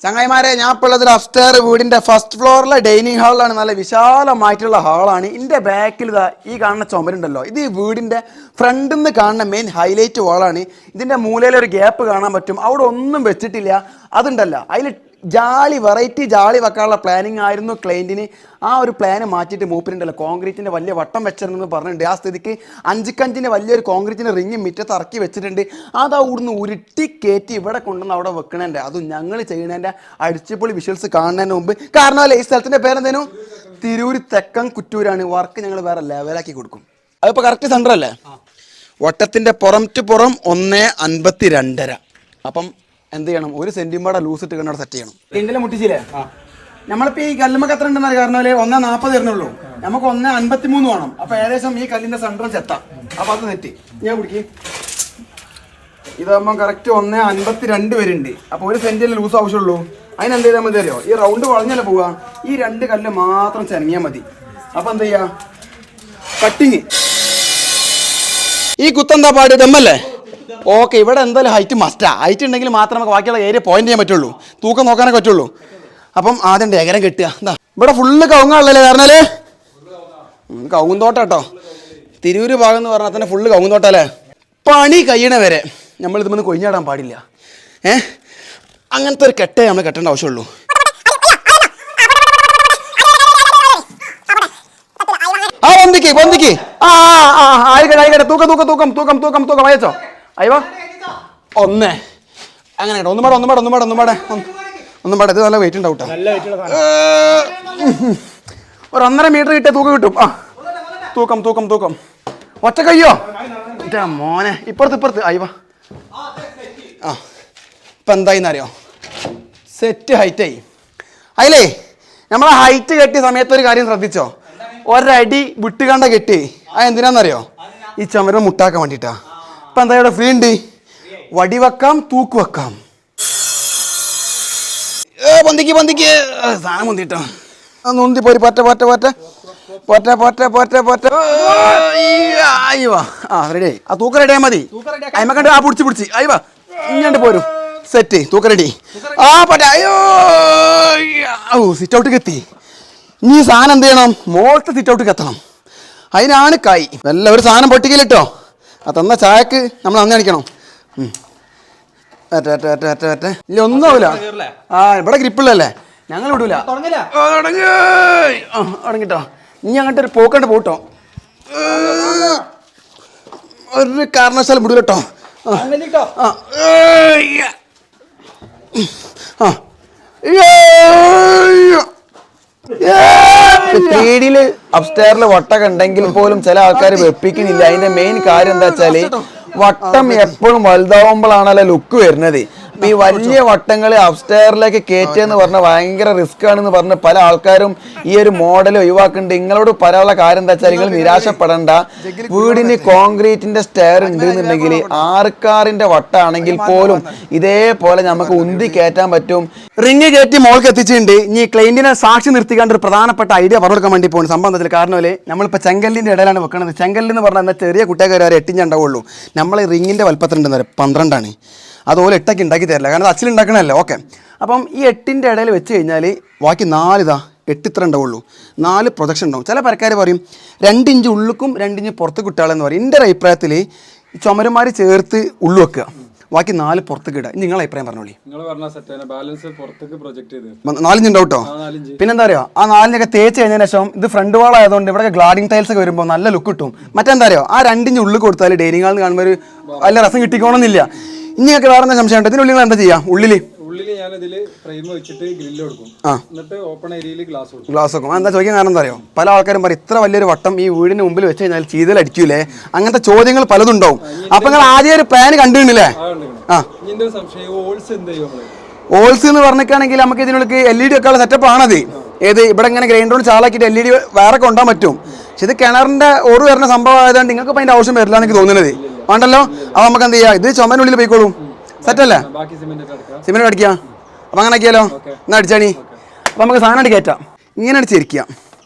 ചങ്ങായിമാരെ, ഞാൻ ഇപ്പോൾ ഉള്ളത് അപ്സ്റ്റെയർ വീടിൻ്റെ ഫസ്റ്റ് ഫ്ലോറിലെ ഡൈനിങ് ഹാളിലാണ്. നല്ല വിശാലമായിട്ടുള്ള ഹാളാണ്. ഇതിൻ്റെ ബാക്കിൽ ഇതാ ഈ കാണുന്ന ചുമരുണ്ടല്ലോ, ഇത് ഈ വീടിൻ്റെ ഫ്രണ്ടിൽ നിന്ന് കാണുന്ന മെയിൻ ഹൈലൈറ്റ് വാളാണ്. ഇതിൻ്റെ മൂലയിലൊരു ഗ്യാപ്പ് കാണാൻ പറ്റും, അവിടെ ഒന്നും വെച്ചിട്ടില്ല. അതുണ്ടല്ല, അതിൽ വെറൈറ്റി ജാളി വെക്കാനുള്ള പ്ലാനിങ് ആയിരുന്നു ക്ലയൻറ്റിന്. ആ ഒരു പ്ലാന് മാറ്റിയിട്ട് മൂപ്പരുണ്ടല്ലോ കോൺക്രീറ്റിൻ്റെ വലിയ വട്ടം വെച്ചിരുന്നെന്ന് പറഞ്ഞിട്ടുണ്ട്. ആ സ്ഥിതിക്ക് 5x5 വലിയൊരു കോൺക്രീറ്റിൻ്റെ റിങ് മുറ്റത്ത് ഇറക്കി വെച്ചിട്ടുണ്ട്. അത് അവിടുന്ന് ഉരുട്ടി കയറ്റി ഇവിടെ കൊണ്ടുവന്ന് അവിടെ വെക്കണേൻ്റെ, അതും ഞങ്ങൾ ചെയ്യണേൻ്റെ അടിച്ചുപൊളി വിഷ്വൽസ് കാണുന്നതിന് മുമ്പ്. കാരണം അല്ലേ, ഈ സ്ഥലത്തിൻ്റെ പേരെന്തേനു? തിരൂർ തെക്കൻ കുറ്റൂരാണ്. വർക്ക് ഞങ്ങൾ വേറെ ലെവലാക്കി കൊടുക്കും. അതിപ്പോൾ കറക്റ്റ് സെൻറ്റർ അല്ലേ? വട്ടത്തിൻ്റെ പുറം ടു പുറം 1.52. അപ്പം എന്ത് ചെയ്യണം? 1 സെന്റിമീറ്റർ ലൂസ് ഇട്ട് കണ്ടോ സെറ്റ് ചെയ്യണം. ഇതിലെ മുട്ടിച്ചില്ലേ? നമ്മളിപ്പോൾ ഈ കല്ലുമ്മക്ക് എത്ര ഉണ്ടെന്ന് കാരണം 1.40 തരുന്നുള്ളൂ. നമുക്ക് 1.53 വേണം. അപ്പോൾ ഏകദേശം ഈ കല്ലിൻ്റെ സെൻറ്ററും ചെത്താം. അപ്പോൾ അത് തെറ്റി ഞാൻ പിടിക്ക്. ഇതാകുമ്പോൾ കറക്റ്റ് 1.52 വരുന്നുണ്ട്. അപ്പോൾ 1 സെന്റിമീറ്റർ ലൂസ് ആവശ്യമുള്ളൂ. അതിനെന്ത് ചെയ്താൽ മതി അറിയോ? ഈ റൗണ്ട് വളഞ്ഞല്ലേ പോവുക, ഈ 2 കല്ല് മാത്രം ചെനങ്ങിയാൽ മതി. അപ്പോൾ എന്ത് ചെയ്യുക? കട്ടിങ്. ഈ കുത്തെന്താ പാട്? ദമ്മല്ലേ? ഓക്കെ, ഇവിടെ എന്തായാലും ഹൈറ്റ് മസ്റ്റാ. ഹൈറ്റ് ഉണ്ടെങ്കിൽ മാത്രമേ നമുക്ക് ബാക്കിയുള്ള ഏരിയ പോയിന്റ് ചെയ്യാൻ പറ്റുള്ളൂ, തൂക്കം നോക്കാനൊക്കെ പറ്റുള്ളൂ. അപ്പം ആദ്യം ഡേകരം കെട്ടുക. എന്താ ഇവിടെ ഫുള്ള് കവുങ്ങാണല്ലേ? കാരണല്ലേ കവുങ്ങുന്തോട്ടം കേട്ടോ. തിരൂര് ഭാഗം എന്ന് പറഞ്ഞാൽ തന്നെ ഫുള്ള് കവുങ്ങുന്തോട്ടല്ലേ. പണി കഴിയണ വരെ നമ്മൾ ഇതുമെന്ന് കൊഴിഞ്ഞാടാൻ പാടില്ല. അങ്ങനത്തെ ഒരു കെട്ടേ നമ്മൾ കെട്ടേണ്ട ആവശ്യമുള്ളൂ. പൊന്തിക്ക് ആയിക്കട്ടെ. തൂക്കം അയച്ചോ. അയ്യോ 1 അങ്ങനെ കേട്ടോ. ഒന്നും പാടെ ഇത് നല്ല വെയിറ്റ് ഉണ്ടാവും കേട്ടോ. ഒരു 1.5 മീറ്റർ കിട്ടിയ തൂക്കം കിട്ടും. തൂക്കം ഒറ്റ കയ്യോ മോനെ. ഇപ്പുറത്ത് അയ്യോ. ഇപ്പം എന്തായിന്നറിയോ? സെറ്റ് ഹൈറ്റായി. അതിലേ നമ്മളെ ഹൈറ്റ് കെട്ടിയ സമയത്ത് ഒരു കാര്യം ശ്രദ്ധിച്ചോ? ഒരടി വിട്ടുകണ്ട കെട്ടി. അത് എന്തിനാന്നറിയോ? ഈ ചുമര മുട്ടാക്കാൻ വേണ്ടിയിട്ടാ. ഇപ്പം എന്താ ഇവിടെ ഫ്രീ ഉണ്ട്. വടി വെക്കാം, തൂക്ക് വെക്കാം. പൊന്തിക്ക് സാധനം പൊന്തിട്ടോ. നൊന്തി പോരി പോറ്റ അയ്യോ. റെഡി. ആ തൂക്കം റെഡിയാൽ മതി. അയ്മ കണ്ട് പിടിച്ച് അയ്യോ ഇങ്ങോട്ട് പോരും. സെറ്റ്. തൂക്കം റെഡി. പോട്ടെ. അയ്യോ സിറ്റ് ഔട്ട് എത്തി. ഇനി സാധനം എന്ത് ചെയ്യണം? മോളത്തെ സിറ്റ് ഔട്ട് എത്തണം. അതിനാണ് കായ്. വല്ല ഒരു സാധനം പൊട്ടിക്കലിട്ടോ. ആ തന്ന ചായക്ക് നമ്മൾ അന്ന് കാണിക്കണം. ഇല്ല ഒന്നും ആവില്ല. ഇവിടെ ഗ്രിപ്പുള്ളല്ലേ, ഞങ്ങൾ വിടൂല. തുടങ്ങിട്ടോ. ഇനി അങ്ങോട്ട് ഒരു പോക്കണ്ട് പോട്ടോ. ഒരു കാരണവശാലും വിടൂല കേട്ടോ. പേടിയില് അപ്സ്റ്റെയറിൽ വട്ടൊക്കെ ഉണ്ടെങ്കിൽ പോലും ചില ആൾക്കാർ വെപ്പിക്കുന്നില്ല. അതിന്റെ മെയിൻ കാര്യം എന്താ വെച്ചാല് വട്ടം എപ്പോഴും വലുതാവുമ്പോഴാണല്ലോ ലുക്ക് വരുന്നത്. അപ്പൊ ഈ വലിയ വട്ടങ്ങൾ അപ്സ്റ്റെയറിലേക്ക് കയറ്റുകയെന്ന് പറഞ്ഞാൽ ഭയങ്കര റിസ്ക് ആണെന്ന് പറഞ്ഞ് പല ആൾക്കാരും ഈ ഒരു മോഡൽ ഒഴിവാക്കുന്നുണ്ട്. നിങ്ങളോട് പറയാനുള്ള കാര്യം എന്താ വെച്ചാൽ നിങ്ങൾ നിരാശപ്പെടണ്ട. വീടിന് കോൺക്രീറ്റിന്റെ സ്റ്റെയർ ഉണ്ട് എന്നുണ്ടെങ്കിൽ 6 കാറിന്റെ വട്ടാണെങ്കിൽ പോലും ഇതേപോലെ നമുക്ക് ഉന്തി കയറ്റാൻ പറ്റും. റിങ് കയറ്റി മോൾക്ക് എത്തിച്ചിട്ടുണ്ട്. ഇനി ക്ലൈന്റിനെ സാക്ഷി നിർത്തിക്കാണ്ട് ഒരു പ്രധാനപ്പെട്ട ഐഡിയ പറഞ്ഞു കൊടുക്കാൻ വേണ്ടി പോകുന്നു സംബന്ധത്തിൽ. കാരണം നമ്മളിപ്പോൾ ചെങ്കല്ലിന്റെ ഇടയിലാണ് വെക്കുന്നത്. ചെങ്കല്ല് എന്ന് പറഞ്ഞാൽ ചെറിയ കുട്ടികൾക്ക് വരെ 8 ഇഞ്ച് ഉണ്ടാവുള്ളൂ. നമ്മൾ റിങ്ങിന്റെ വലുപ്പത്തിലുണ്ടെന്ന് 12 ആണ്. അതുപോലെ 8 ഉണ്ടാക്കി തരില്ല, കാരണം അത് അച്ചിലുണ്ടാക്കണമല്ലോ. ഓക്കെ, അപ്പം ഈ 8ന്റെ ഇടയിൽ വെച്ച് കഴിഞ്ഞാൽ ബാക്കി 4 8 ഇത്ര ഉണ്ടാവുള്ളൂ. 4 പ്രൊജക്ഷൻ ഉണ്ടാവും. ചില പരക്കാർ പറയും 2 ഇഞ്ച് ഉള്ളിക്കും 2 ഇഞ്ച് പുറത്ത് കിട്ടാളെന്ന് പറയും. എൻ്റെ ഒരു അഭിപ്രായത്തിൽ ചുമരന്മാർ ചേർത്ത് ഉള്ളു വെക്കുക, ബാക്കി 4 പുറത്തേക്ക് ഇടുക. നിങ്ങളെ അഭിപ്രായം പറഞ്ഞോളി. 4 ഇഞ്ച് ഉണ്ടാവും കേട്ടോ. പിന്നെന്താ പറയുക, ആ 4 തേച്ച് കഴിഞ്ഞതിന് ശേഷം ഇത് ഫ്രണ്ട് വാൾ ആയതുകൊണ്ട് ഇവിടെ ഗ്ലാഡിങ് ടൈൽസ് ഒക്കെ വരുമ്പോൾ നല്ല ലുക്ക് കിട്ടും. മറ്റെന്താ പറയുക, ആ 2 ഇഞ്ച് ഉള്ളിൽ കൊടുത്താൽ ഡൈനിങ് ഹാളിൽ കാണുമ്പോൾ ഒരു നല്ല രസം കിട്ടിക്കോണമെന്നില്ല. ഇനി ഞങ്ങൾക്ക് വേറെ എന്താ സംശയം ഉണ്ട്? ഇതിനുള്ളിൽ എന്താ ചെയ്യാം? ഉള്ളിൽ ഗ്ലാസ് വെക്കും. എന്താ ചോദിക്കാൻ കാരണം എന്താ അറിയോ? പല ആൾക്കാരും പറയും ഇത്ര വലിയൊരു വട്ടം ഈ വീടിന് മുമ്പിൽ വെച്ച് കഴിഞ്ഞാൽ ചീതൽ അടിക്കൂലേ? അങ്ങനത്തെ ചോദ്യങ്ങൾ പലതും ഉണ്ടാവും. അപ്പൊ നിങ്ങൾ ആദ്യം ഒരു പ്ലാൻ കണ്ടിരുന്നില്ലേ? ഓൾസ് എന്ന് പറഞ്ഞിട്ടാണെങ്കിൽ നമുക്ക് ഇതിനുള്ളിൽ LED വെക്കാനുള്ള സെറ്റപ്പ് ആണത്. ഏത് ഇവിടെ ഇങ്ങനെ ഗ്രൈൻഡറോട് ചാലാക്കിയിട്ട് LED വേറെ കൊണ്ടാൻ പറ്റും. പക്ഷെ ഇത് കിണറിന്റെ ഓറ് വരുന്ന സംഭവം ആയതുകൊണ്ട് നിങ്ങൾക്ക് അതിന്റെ ആവശ്യം വരില്ല എനിക്ക് തോന്നുന്നത്. വേണ്ടല്ലോ. അപ്പൊ നമുക്ക് എന്ത് ചെയ്യാം, ഇത് ചുമനുള്ളിൽ പോയിക്കോളും. സെറ്റല്ലേ? സിമെന്റ് അടിക്കുക. അപ്പം അങ്ങനെ ആക്കിയാലോ? എന്നാൽ അടിച്ചാണി. അപ്പം നമുക്ക് സാധനം കയറ്റാം. ഇങ്ങനെ അടിച്ചിരിക്കുക.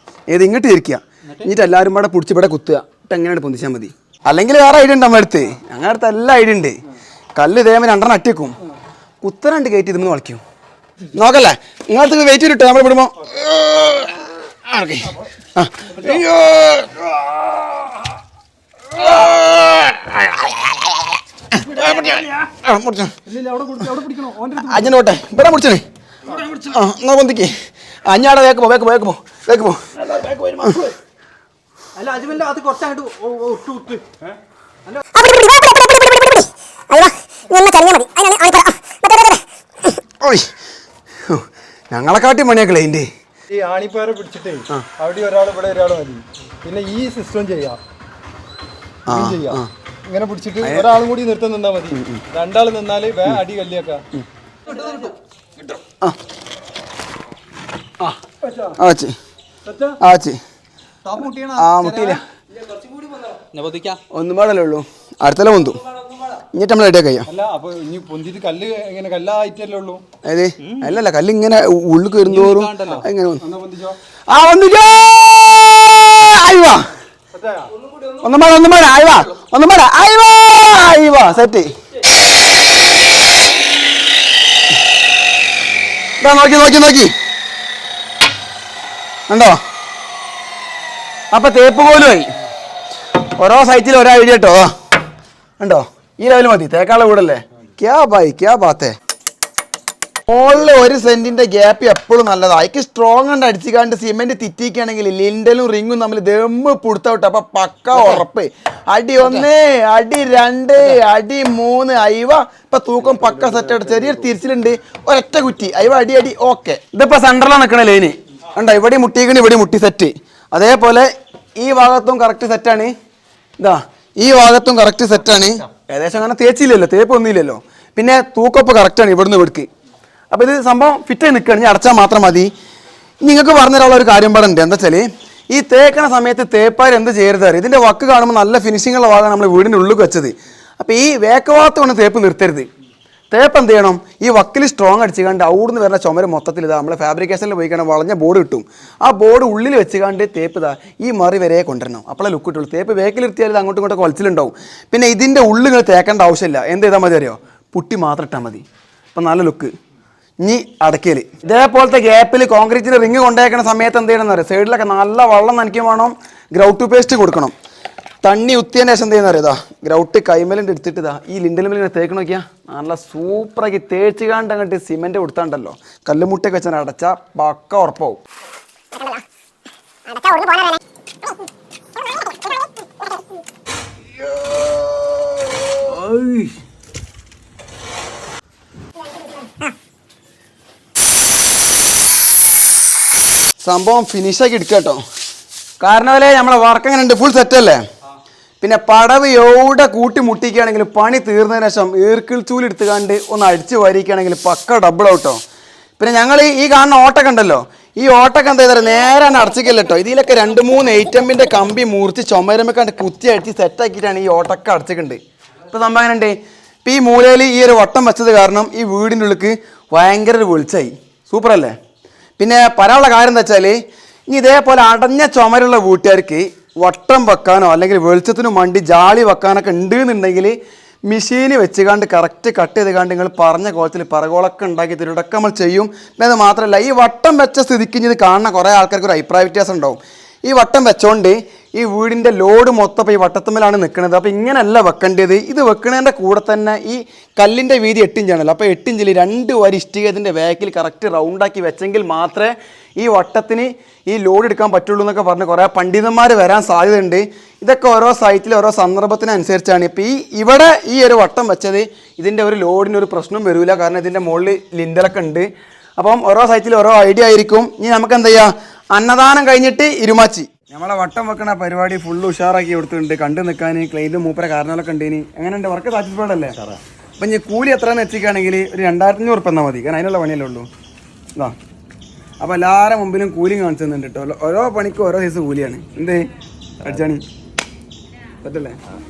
ഇങ്ങോട്ട് ഇരിക്കുക. എന്നിട്ട് എല്ലാവരും ഇവിടെ പിടിച്ച് ഇവിടെ കുത്തുക. എന്നിട്ട് എങ്ങനെ പൊന്തിച്ചാൽ മതി. അല്ലെങ്കിൽ വേറെ ഐഡിയ ഉണ്ട് നമ്മുടെ അടുത്ത്. ഞങ്ങളുടെ അടുത്ത് എല്ലാ ഐഡിയ ഉണ്ട്. കല്ല് ഇതേപോലെ 2 അട്ടിവെക്കും. കുത്തരണ്ട് കയറ്റി ഇതൊന്ന് വളയ്ക്കും. നോക്കല്ലേ നിങ്ങൾക്ക് വെയിറ്റ് ചെയ്തിട്ടോ നമ്മൾ വിടുമ്പോ അയ്യോ അഞ്ഞോട്ടെ ഇവിടെ മുടിച്ചേ എന്നാ പൊന്തിക്ക് അഞ്ഞാടെ വേക്ക് പോ ഞങ്ങളെ കാട്ടി പണിയാക്കളെ ഇതിന്റെ ഈ ആണിപ്പാര പിടിച്ചിട്ടേ അവിടെ ഒരാൾ ഇവിടെ ഒരാൾ മതി പിന്നെ ഈ സിസ്റ്റം ചെയ്യാം ഇങ്ങനെ പിടിച്ചിട്ട് ഒരാളും കൂടി നിർത്താൻ നിന്നാ മതി രണ്ടാൾ നിന്നാല് അടി കല്ലിയാക്ക ഒന്നും പാടല്ലേ ഉള്ളൂ അടുത്തല്ല പൊന്തു ഇഞ്ഞിട്ട് നമ്മൾ റെഡിയാ കഴിയാം അതെ അല്ലല്ല കല്ല് ഇങ്ങനെ ഉള്ളിൽ കയറുന്നോറും ഇങ്ങനെ സെറ്റ് നോക്കി ഉണ്ടോ അപ്പൊ തേപ്പ് പോലുമായി ഓരോ സൈറ്റിൽ ഓരോ ഐഡിയ കേട്ടോ ഉണ്ടോ ഈ ലെവൽ മതി തേക്കാളെ വീടല്ലേ ക്യാ ബാത്തേ മുകളിൽ 1 സെന്റിന്റെ ഗ്യാപ്പ് എപ്പോഴും നല്ലതാണ് അതിക്ക് സ്ട്രോങ് ഉണ്ട് അടിച്ചുകാണ്ട് സിമെന്റ് തിറ്റിക്കുകയാണെങ്കിൽ ലിൻഡലും റിങ്ങും തമ്മിൽ ദമ്മ് പുടുത്തോട്ടെ അപ്പൊ പക്ക ഉറപ്പ് അടി 1 അടി 2 അടി 3 അയവ ഇപ്പൊ തൂക്കം പക്ക സെറ്റ് ആയിട്ട് ചെറിയൊരു തിരിച്ചിലുണ്ട് ഒരൊറ്റ കുറ്റി അയവ അടി ഓക്കെ ഇതിപ്പോ സെന്ററിലാണ് നിൽക്കണ ലൈന് ഉണ്ടോ ഇവിടെ മുട്ടിക്കണി ഇവിടെ മുട്ടി സെറ്റ് അതേപോലെ ഈ ഭാഗത്തും കറക്റ്റ് സെറ്റാണ് ഇതാ ഈ ഭാഗത്തും കറക്റ്റ് സെറ്റാണ് ഏകദേശം അങ്ങനെ തേച്ചില്ലല്ലോ തേപ്പ് ഒന്നുമില്ലല്ലോ പിന്നെ തൂക്കപ്പ് കറക്റ്റാണ് ഇവിടുന്ന് ഇവിടേക്ക് അപ്പോൾ ഇത് സംഭവം ഫിറ്റായി നിൽക്കുകയാണ് ഞാൻ അടച്ചാൽ മാത്രം മതി നിങ്ങൾക്ക് പറഞ്ഞുതരാനുള്ള ഒരു കാര്യം പറയുന്നുണ്ട് എന്താ വെച്ചാൽ ഈ തേക്കണ സമയത്ത് തേപ്പാർ എന്ത് ചെയ്യരുത് ഇതിൻ്റെ വക്ക് കാണുമ്പോൾ നല്ല ഫിനിഷിങ്ങുള്ള ഭാഗമാണ് നമ്മൾ വീടിൻ്റെ ഉള്ളിൽ വെച്ചത് അപ്പോൾ ഈ വേക്കഭാഗത്ത് തേപ്പ് നിർത്തരുത് തേപ്പ് എന്ത് ചെയ്യണം ഈ വക്കിൽ സ്ട്രോങ് അടിച്ചുകൊണ്ട് അവിടുന്ന് വരുന്ന ചുമര് മൊത്തത്തിൽ ഇതാ നമ്മൾ ഫാബ്രിക്കേഷനിൽ പോയി കഴിഞ്ഞാൽ വളഞ്ഞ ബോർഡ് കിട്ടും ആ ബോർഡ് ഉള്ളിൽ വെച്ചുകൊണ്ട് തേപ്പ് ഇതാ ഈ മറി വരെ കൊണ്ടുവരണം അപ്പോഴേ ലുക്ക് കിട്ടുള്ളൂ തേപ്പ് വേക്കിലിരുത്തിയാൽ ഇത് അങ്ങോട്ടും ഇങ്ങോട്ടും കൊലച്ചിലുണ്ടാവും പിന്നെ ഇതിൻ്റെ ഉള്ളിൽ തേക്കേണ്ട ആവശ്യമില്ല എന്ത് ചെയ്താൽ മതി അറിയോ പുട്ടി മാത്രം ഇട്ടാൽ മതി അപ്പം നല്ല ലുക്ക് ഇനി അടയ്ക്കൽ ഇതേപോലത്തെ ഗ്യാപ്പിൽ കോൺക്രീറ്റിന് റിങ് കൊണ്ടേക്കുന്ന സമയത്ത് എന്ത് ചെയ്യണമെന്ന് അറിയാം സൈഡിലൊക്കെ നല്ല വെള്ളം നനയ്ക്കും വേണം ഗ്രൗട്ട് പേസ്റ്റ് കൊടുക്കണം തണ്ണി ഉത്തിയതിന് ശേഷം എന്ത് ചെയ്യുന്ന അറിയാം ഗ്രൗട്ട് കൈമലിൻ്റെ എടുത്തിട്ട് ഇതാ ഈ ലിൻഡലിങ്ങനെ തേക്ക് നോക്കിയാൽ നല്ല സൂപ്പറാക്കി തേച്ച് കാണ്ട് അങ്ങോട്ട് സിമെൻറ്റ് കൊടുത്താണ്ടല്ലോ കല്ലുമുട്ടയൊക്കെ വെച്ചാൽ അടച്ചാൽ പക്ക ഉറപ്പാവും സംഭവം ഫിനിഷാക്കി എടുക്കുക കേട്ടോ കാരണം അല്ലേ നമ്മളെ വർക്ക് അങ്ങനെ ഉണ്ട് ഫുൾ സെറ്റല്ലേ പിന്നെ പടവ് എവിടെ കൂട്ടി മുട്ടിക്കുകയാണെങ്കിൽ പണി തീർന്നതിന് ശേഷം ഈർക്കിൾ ചൂലെടുത്തുകാണ്ട് ഒന്ന് അടിച്ച് വരിക്കുകയാണെങ്കിൽ പക്ക ഡബിൾ ഔട്ടോ പിന്നെ ഞങ്ങൾ ഈ കാണുന്ന ഓട്ടൊക്കെ ഉണ്ടല്ലോ ഈ ഓട്ടൊക്കെ എന്താ ചെയ്താൽ നേരെ അടച്ചിക്കല്ലോ കേട്ടോ ഇതിലൊക്കെ 2-3 8 കമ്പി മുറിച്ച് ചുമരമൊക്കെ കുത്തി അടിച്ച് സെറ്റാക്കിയിട്ടാണ് ഈ ഓട്ടൊക്കെ അടച്ചിട്ടുണ്ട് ഇപ്പോൾ സംഭവം അങ്ങനെ ഉണ്ട് ഇപ്പോൾ ഈ മൂലയിൽ ഈ ഒരു വട്ടം വെച്ചത് കാരണം ഈ വീടിൻ്റെ ഉള്ളിലേക്ക് ഭയങ്കര ഒരു വെളിച്ചായി സൂപ്പറല്ലേ പിന്നെ പറയാനുള്ള കാര്യം എന്താ വെച്ചാൽ ഇനി ഇതേപോലെ അടഞ്ഞ ചുമരുള്ള വീട്ടുകാർക്ക് വട്ടം വെക്കാനോ അല്ലെങ്കിൽ വെളിച്ചത്തിനും വണ്ടി ജാളി വെക്കാനൊക്കെ ഉണ്ട് എന്നുണ്ടെങ്കിൽ മെഷീന് വെച്ചുകാണ്ട് കറക്റ്റ് കട്ട് ചെയ്തുകാണ്ട് നിങ്ങൾ പറഞ്ഞ കോലത്തിൽ പറകോളൊക്കെ ഉണ്ടാക്കി തരുടൊക്കെ നമ്മൾ ചെയ്യും പിന്നെ അത് മാത്രമല്ല ഈ വട്ടം വെച്ച സ്ഥിതിക്ക് ഇത് കാണുന്ന കുറേ ആൾക്കാർക്ക് ഒരു അഭിപ്രായ വ്യത്യാസം ഉണ്ടാവും ഈ വട്ടം വെച്ചോണ്ട് ഈ വീടിൻ്റെ ലോഡ് മൊത്തം ഇപ്പോൾ ഈ വട്ടത്തുമ്മലാണ് നിൽക്കുന്നത് അപ്പോൾ ഇങ്ങനെയല്ല വെക്കേണ്ടത് ഇത് വെക്കുന്നതിൻ്റെ കൂടെ തന്നെ ഈ കല്ലിൻ്റെ വീതി 8 ഇഞ്ചാണല്ലോ അപ്പോൾ 8 ഇഞ്ചിൽ 2 വരി ഇഷ്ടിക ഇതിൻ്റെ ബാക്കിൽ കറക്റ്റ് റൗണ്ടാക്കി വെച്ചെങ്കിൽ മാത്രമേ ഈ വട്ടത്തിന് ഈ ലോഡ് എടുക്കാൻ പറ്റുള്ളൂ എന്നൊക്കെ പറഞ്ഞ് കുറേ പണ്ഡിതന്മാർ വരാൻ സാധ്യതയുണ്ട് ഇതൊക്കെ ഓരോ സൈറ്റിൽ ഓരോ സന്ദർഭത്തിനനുസരിച്ചാണ് ഇപ്പോൾ ഇവിടെ ഈ ഒരു വട്ടം വെച്ചത് ഇതിൻ്റെ ഒരു ലോഡിന് ഒരു പ്രശ്നം വരില്ല കാരണം ഇതിൻ്റെ മുകളിൽ ലിൻഡലൊക്കെ ഉണ്ട് അപ്പം ഓരോ സൈറ്റിൽ ഓരോ ഐഡിയ ആയിരിക്കും ഇനി നമുക്ക് എന്താ ചെയ്യുക അന്നദാനം കഴിഞ്ഞിട്ട് ഇരുമാച്ചി നമ്മളെ വട്ടം വെക്കണ പരിപാടി ഫുള്ള് ഉഷാറാക്കി കൊടുത്തിട്ടുണ്ട് കണ്ടു നിൽക്കാൻ ക്ലൈൻറ്റും മൂപ്പര കാരണങ്ങളൊക്കെ ഉണ്ട് ഇനി എങ്ങനെയുണ്ട് വർക്ക് സാറ്റിസ്ഫൈഡ് അല്ലേ അപ്പം ഇനി കൂലി എത്രയെന്ന് വെച്ചിരിക്കുകയാണെങ്കിൽ ഒരു 2500 ഉറുപ്പിക എന്നാൽ മതി കാരണം അതിനുള്ള പണിയല്ലേ ഉള്ളൂ ഇതാ അപ്പോൾ എല്ലാവരുടെ മുമ്പിലും കൂലി കാണിച്ചു തന്നിട്ടുണ്ട് കേട്ടോ ഓരോ പണിക്കും ഓരോ സൈസ് കൂലിയാണ് എന്തേ അടിച്ചാണി പറ്റല്ലേ